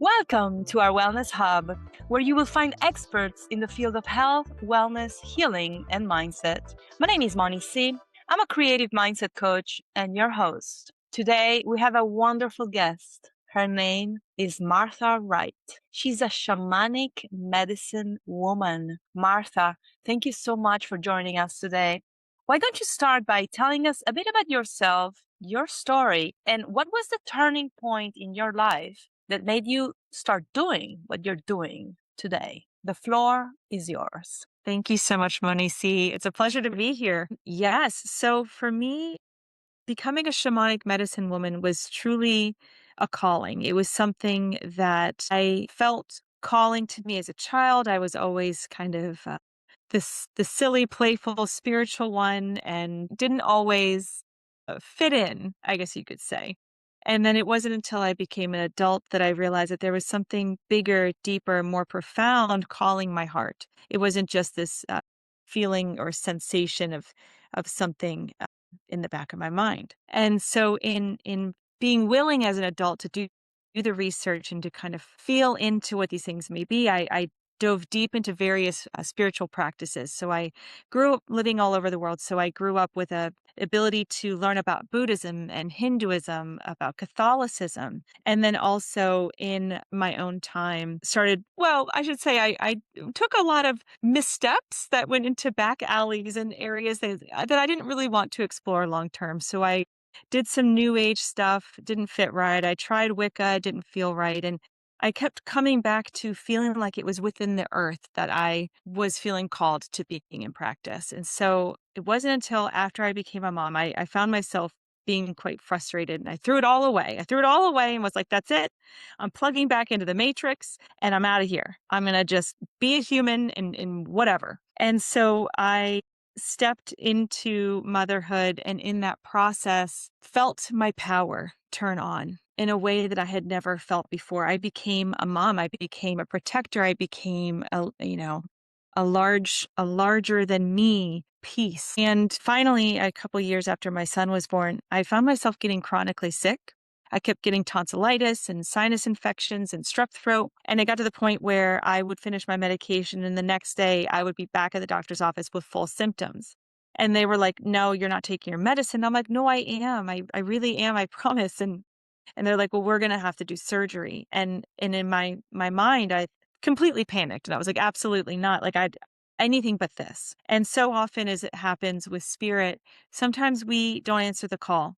Welcome to our Wellness Hub, where you will find experts in the field of health, wellness, healing, and mindset. My name is Moni C. I'm a creative mindset coach and your host. Today, we have a wonderful guest. Her name is Martha Wright. She's a shamanic medicine woman. Martha, thank you so much for joining us today. Why don't you start by telling us a bit about yourself, your story, and what was the turning point in your life that made you start doing what you're doing today? The floor is yours. Thank you so much, Monici. It's a pleasure to be here. Yes. So for me, becoming a shamanic medicine woman was truly a calling. It was something that I felt calling to me as a child. I was always kind of the silly, playful, spiritual one, and didn't always fit in, I guess you could say. And then it wasn't until I became an adult that I realized that there was something bigger, deeper, more profound calling my heart. It wasn't just this feeling or sensation of something in the back of my mind. And so in being willing as an adult to do the research and to kind of feel into what these things may be, I dove deep into various spiritual practices. So I grew up living all over the world. So I grew up with a ability to learn about Buddhism and Hinduism, about Catholicism, and then also in my own time started, well, I should say I took a lot of missteps that went into back alleys and areas that I didn't really want to explore long term. So I did some new age stuff, didn't fit right. I tried Wicca, didn't feel right. And I kept coming back to feeling like it was within the earth that I was feeling called to being in practice. And so it wasn't until after I became a mom, I found myself being quite frustrated and I threw it all away. I threw it all away and was like, that's it. I'm plugging back into the matrix and I'm out of here. I'm going to just be a human and whatever. And so I stepped into motherhood and in that process felt my power turn on in a way that I had never felt before. I became a mom. I became a protector. I became a larger than me piece. And finally, a couple years after my son was born, I found myself getting chronically sick. I kept getting tonsillitis and sinus infections and strep throat. And it got to the point where I would finish my medication and the next day I would be back at the doctor's office with full symptoms. And they were like, no, you're not taking your medicine. I'm like, no, I am. I really am. I promise. And they're like, well, we're going to have to do surgery. And in my mind, I completely panicked. And I was like, absolutely not. Like I'd anything but this. And so often as it happens with spirit, sometimes we don't answer the call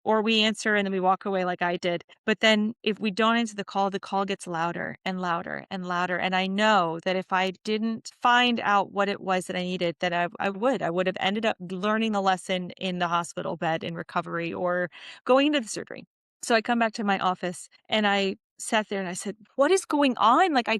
or we answer and then we walk away like I did. But then if we don't answer the call gets louder and louder and louder. And I know that if I didn't find out what it was that I needed, that I would have ended up learning the lesson in the hospital bed in recovery or going into the surgery. So I come back to my office and I sat there and I said, what is going on? Like, I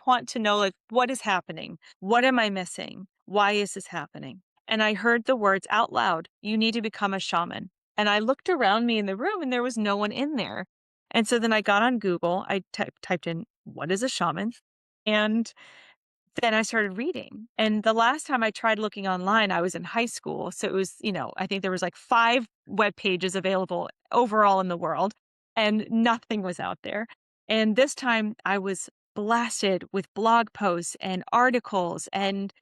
want to know, like, what is happening? What am I missing? Why is this happening? And I heard the words out loud, you need to become a shaman. And I looked around me in the room and there was no one in there. And so then I got on Google, I typed in, what is a shaman? And then I started reading. And the last time I tried looking online, I was in high school. So it was, I think there was like 5 web pages available overall in the world and nothing was out there. And this time I was blasted with blog posts and articles and,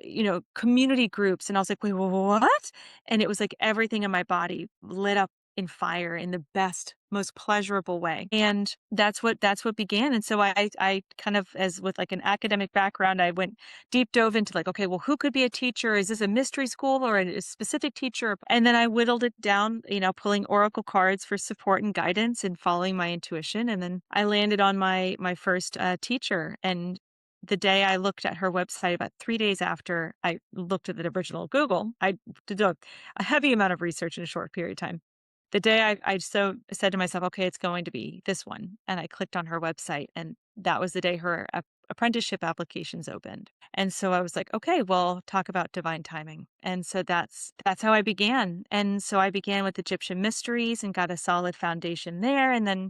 community groups. And I was like, wait, what? And it was like everything in my body lit up in fire in the best, most pleasurable way. And that's what began. And so I kind of, as with like an academic background, I went deep dove into like, okay, well, who could be a teacher? Is this a mystery school or a specific teacher? And then I whittled it down, pulling oracle cards for support and guidance and following my intuition. And then I landed on my first teacher. And the day I looked at her website, about 3 days after I looked at the original Google, I did a heavy amount of research in a short period of time. The day I so said to myself, okay, it's going to be this one. And I clicked on her website and that was the day her apprenticeship applications opened. And so I was like, okay, well, talk about divine timing. And so that's how I began. And so I began with Egyptian mysteries and got a solid foundation there. And then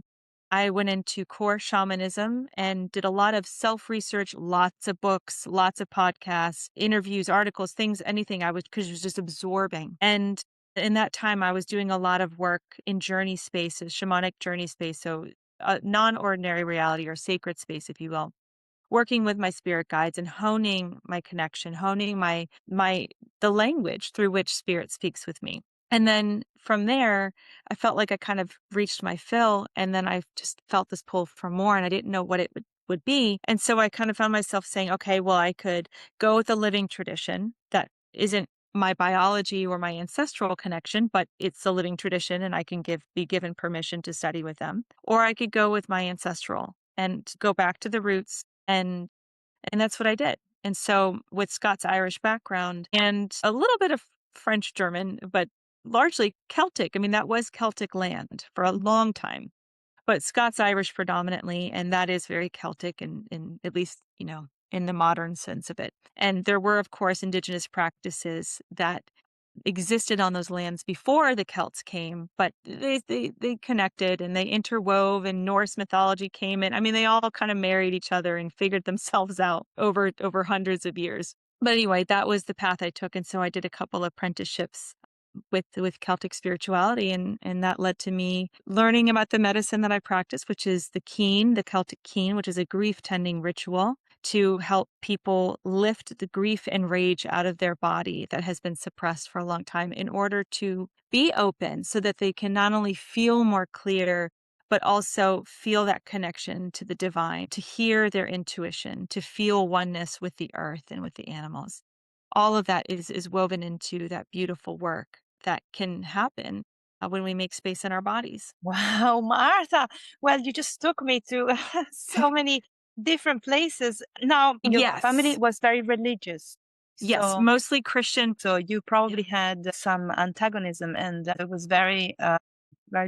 I went into core shamanism and did a lot of self-research, lots of books, lots of podcasts, interviews, articles, things, anything because it was just absorbing. And in that time, I was doing a lot of work in journey spaces, shamanic journey space. So a non-ordinary reality or sacred space, if you will, working with my spirit guides and honing my connection, honing my the language through which spirit speaks with me. And then from there, I felt like I kind of reached my fill, and then I just felt this pull for more, and I didn't know what it would be. And so I kind of found myself saying, okay, well, I could go with a living tradition that isn't my biology or my ancestral connection, but it's a living tradition and I can be given permission to study with them. Or I could go with my ancestral and go back to the roots, and that's what I did. And so with Scots Irish background and a little bit of French German, but largely Celtic. I mean, that was Celtic land for a long time, but Scots Irish predominantly, and that is very Celtic in at least, in the modern sense of it. And there were, of course, indigenous practices that existed on those lands before the Celts came, but they connected and they interwove, and Norse mythology came in. I mean, they all kind of married each other and figured themselves out over hundreds of years. But anyway, that was the path I took, and so I did a couple apprenticeships with Celtic spirituality, and that led to me learning about the medicine that I practice, which is the Celtic keen, which is a grief tending ritual to help people lift the grief and rage out of their body that has been suppressed for a long time in order to be open so that they can not only feel more clear, but also feel that connection to the divine, to hear their intuition, to feel oneness with the earth and with the animals. All of that is woven into that beautiful work that can happen when we make space in our bodies. Wow, Martha. Well, you just took me to so many different places. Now, your family Yes. was very religious. Yes, So, mostly Christian. so you probably had some antagonism, and it was very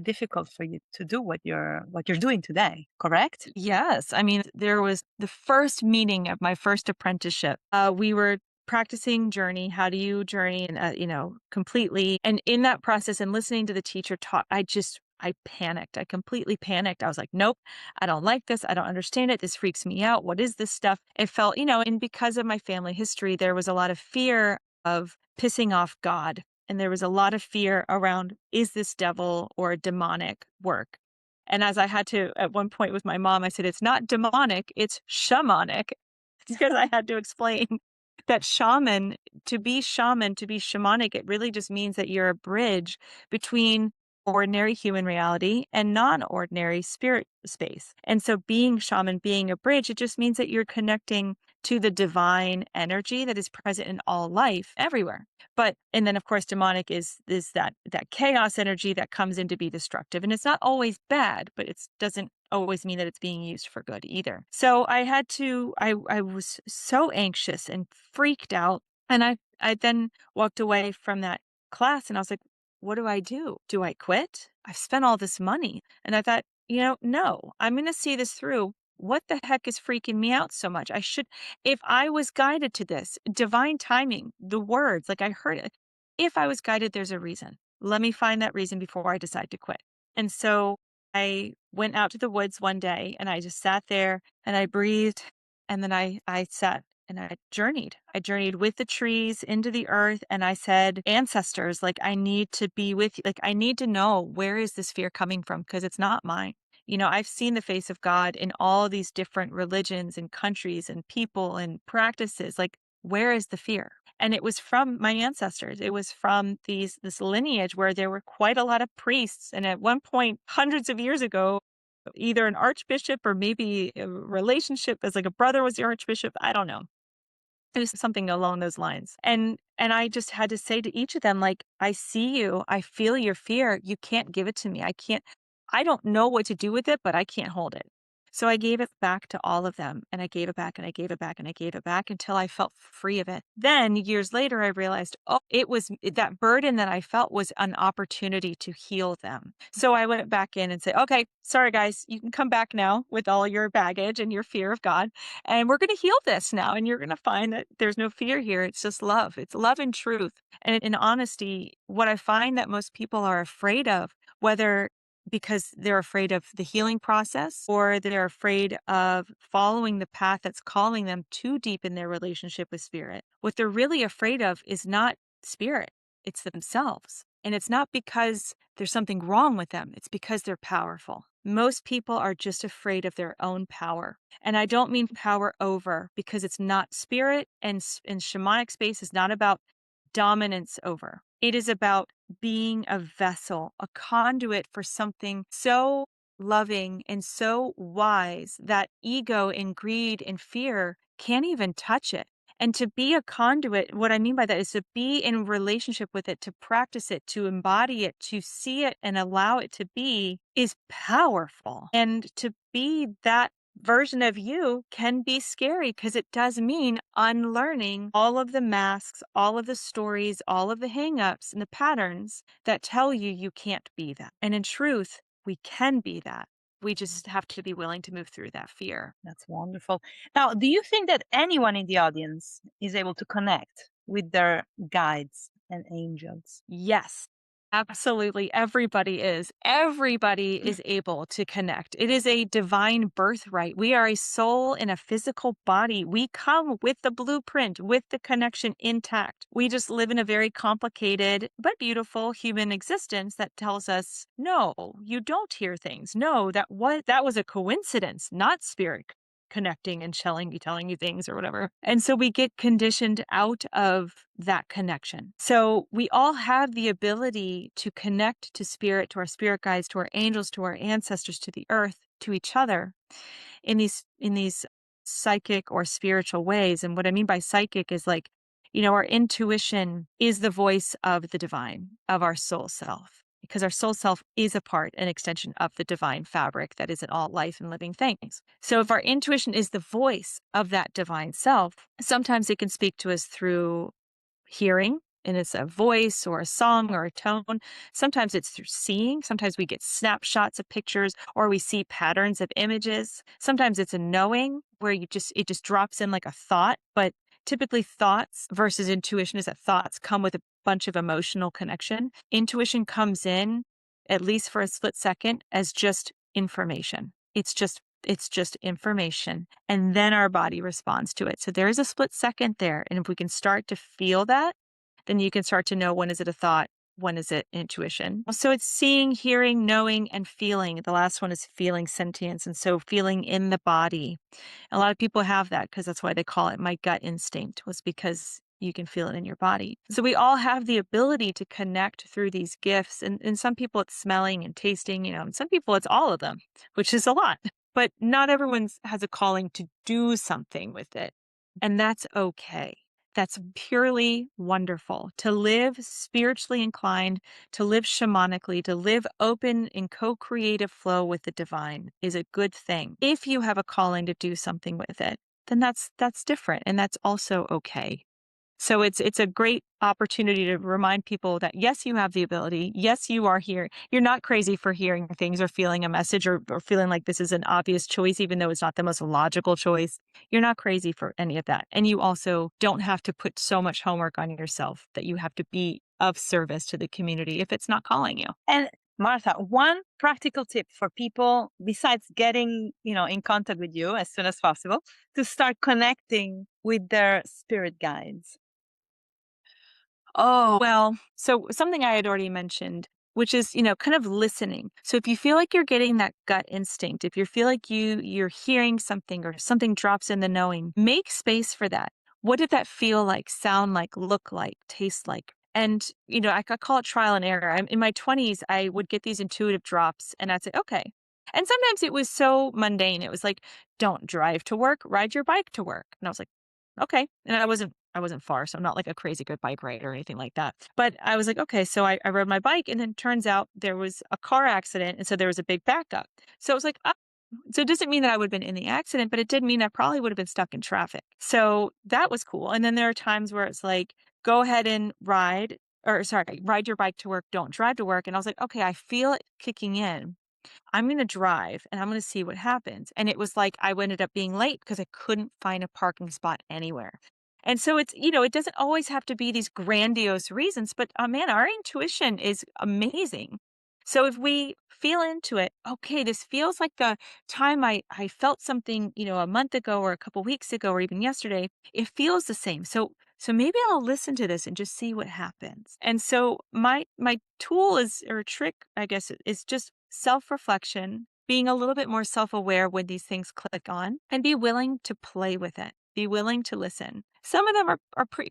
difficult for you to do what you're doing today, correct? Yes. I mean, there was the first meeting of my first apprenticeship. We were practicing journey. How do you journey? And, completely. And in that process and listening to the teacher talk, I panicked. I completely panicked. I was like, nope, I don't like this. I don't understand it. This freaks me out. What is this stuff? It felt, and because of my family history, there was a lot of fear of pissing off God. And there was a lot of fear around, is this devil or demonic work? And as I had to, at one point with my mom, I said, it's not demonic, it's shamanic. Because I had to explain that shaman, to be shamanic, it really just means that you're a bridge between ordinary human reality and non-ordinary spirit space. And so being shaman, being a bridge, it just means that you're connecting to the divine energy that is present in all life everywhere. But and then of course demonic is that chaos energy that comes in to be destructive. And it's not always bad, but it doesn't always mean that it's being used for good either. So I was so anxious and freaked out. And I then walked away from that class and I was like, what do I do? Do I quit? I've spent all this money. And I thought, no, I'm going to see this through. What the heck is freaking me out so much? If I was guided to this, divine timing, the words, like I heard it, if I was guided, there's a reason. Let me find that reason before I decide to quit. And so I went out to the woods one day and I just sat there and I breathed. And then I sat and I journeyed. I journeyed with the trees into the earth. And I said, ancestors, like, I need to be with you. Like, I need to know, where is this fear coming from? Because it's not mine. I've seen the face of God in all these different religions and countries and people and practices. Like, where is the fear? And it was from my ancestors. It was from this lineage where there were quite a lot of priests. And at one point, hundreds of years ago, either an archbishop or maybe a relationship as like a brother was the archbishop. I don't know. It was something along those lines. And I just had to say to each of them, like, I see you. I feel your fear. You can't give it to me. I don't know what to do with it, but I can't hold it. So I gave it back to all of them, and I gave it back and I gave it back and I gave it back until I felt free of it. Then years later, I realized, oh, that burden that I felt was an opportunity to heal them. So I went back in and said, okay, sorry guys, you can come back now with all your baggage and your fear of God. And we're going to heal this now. And you're going to find that there's no fear here. It's just love. It's love and truth. And in honesty, what I find that most people are afraid of, whether because they're afraid of the healing process or they're afraid of following the path that's calling them too deep in their relationship with spirit. What they're really afraid of is not spirit, it's themselves. And it's not because there's something wrong with them, it's because they're powerful. Most people are just afraid of their own power. And I don't mean power over because it's not spirit and shamanic space is not about dominance over. It is about being a vessel, a conduit for something so loving and so wise that ego and greed and fear can't even touch it. And to be a conduit, what I mean by that is to be in relationship with it, to practice it, to embody it, to see it and allow it to be is powerful. And to be that version of you can be scary because it does mean unlearning all of the masks, all of the stories, all of the hangups and the patterns that tell you you can't be that. And in truth, we can be that. We just have to be willing to move through that fear. That's wonderful. Now, do you think that anyone in the audience is able to connect with their guides and angels? Yes, absolutely. Everybody is. Everybody is able to connect. It is a divine birthright. We are a soul in a physical body. We come with the blueprint, with the connection intact. We just live in a very complicated but beautiful human existence that tells us, no, you don't hear things. No, that was a coincidence, not spirit connecting and telling you things or whatever. And so we get conditioned out of that connection. So we all have the ability to connect to spirit, to our spirit guides, to our angels, to our ancestors, to the earth, to each other in these psychic or spiritual ways. And what I mean by psychic is like, our intuition is the voice of the divine, of our soul self, because our soul self is a part, an extension of the divine fabric that is in all life and living things. So if our intuition is the voice of that divine self, sometimes it can speak to us through hearing, and it's a voice or a song or a tone. Sometimes it's through seeing. Sometimes we get snapshots of pictures or we see patterns of images. Sometimes it's a knowing where it just drops in like a thought, but typically thoughts versus intuition is that thoughts come with a bunch of emotional connection. Intuition comes in, at least for a split second, as just information. It's just information. And then our body responds to it. So there is a split second there. And if we can start to feel that, then you can start to know, when is it a thought? When is it intuition? So it's seeing, hearing, knowing, and feeling. The last one is feeling sentience. And so feeling in the body. A lot of people have that because that's why they call it my gut instinct, was because you can feel it in your body. So we all have the ability to connect through these gifts. And some people it's smelling and tasting, and some people it's all of them, which is a lot. But not everyone has a calling to do something with it. And that's okay. That's purely wonderful. To live spiritually inclined, to live shamanically, to live open in co-creative flow with the divine is a good thing. If you have a calling to do something with it, then that's different, and that's also okay. So it's a great opportunity to remind people that yes, you have the ability. Yes, you are here. You're not crazy for hearing things or feeling a message or feeling like this is an obvious choice, even though it's not the most logical choice. You're not crazy for any of that. And you also don't have to put so much homework on yourself that you have to be of service to the community if it's not calling you. And Martha, one practical tip for people besides getting, in contact with you as soon as possible to start connecting with their spirit guides. Oh, well, so something I had already mentioned, which is, kind of listening. So if you feel like you're getting that gut instinct, if you feel like you're hearing something or something drops in the knowing, make space for that. What did that feel like, sound like, look like, taste like? And, I call it trial and error. In my 20s, I would get these intuitive drops and I'd say, okay. And sometimes it was so mundane. It was like, don't drive to work, ride your bike to work. And I was like, okay. And I wasn't far, so I'm not like a crazy good bike rider or anything like that. But I was like, okay, so I rode my bike, and then turns out there was a car accident, and so there was a big backup. So I was like, so it doesn't mean that I would have been in the accident, but it did mean I probably would have been stuck in traffic. So that was cool. And then there are times where it's like, go ahead and ride your bike to work, don't drive to work. And I was like, okay, I feel it kicking in. I'm going to drive and I'm going to see what happens. And it was like I ended up being late because I couldn't find a parking spot anywhere. And so it doesn't always have to be these grandiose reasons, but man, our intuition is amazing. So if we feel into it, okay, this feels like the time I felt something, a month ago or a couple weeks ago or even yesterday, it feels the same. So So maybe I'll listen to this and just see what happens. And so my tool is or trick, I guess, is just self-reflection, being a little bit more self-aware when these things click on and be willing to play with it. Be willing to listen. Some of them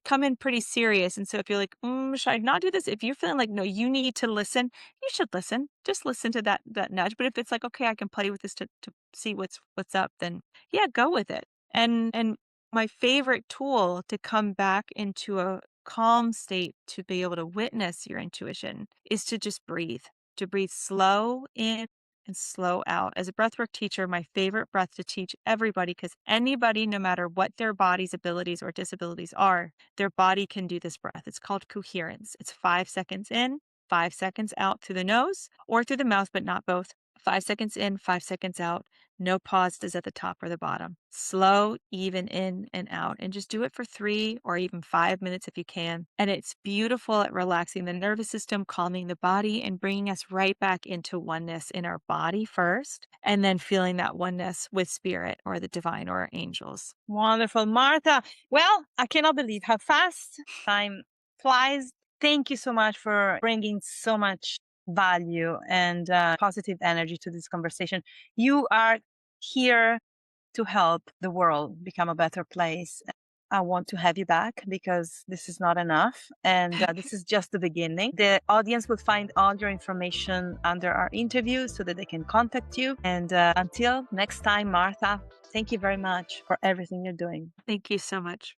come in pretty serious. And so if you're like, should I not do this? If you're feeling like, no, you need to listen, you should listen. Just listen to that nudge. But if it's like, okay, I can play with this to see what's up, then yeah, go with it. And my favorite tool to come back into a calm state to be able to witness your intuition is to breathe slow in and slow out. As a breathwork teacher, my favorite breath to teach everybody, because anybody, no matter what their body's abilities or disabilities are, their body can do this breath. It's called coherence. It's 5 seconds in, 5 seconds out through the nose or through the mouth, but not both. 5 seconds in, 5 seconds out. No pauses at the top or the bottom. Slow, even in and out. And just do it for 3 or even 5 minutes if you can. And it's beautiful at relaxing the nervous system, calming the body, and bringing us right back into oneness in our body first, and then feeling that oneness with spirit or the divine or our angels. Wonderful, Martha. Well, I cannot believe how fast time flies. Thank you so much for bringing so much value and positive energy to this conversation. You are here to help the world become a better place. I want to have you back because this is not enough. And this is just the beginning. The audience will find all your information under our interview so that they can contact you. And until next time, Martha, thank you very much for everything you're doing. Thank you so much.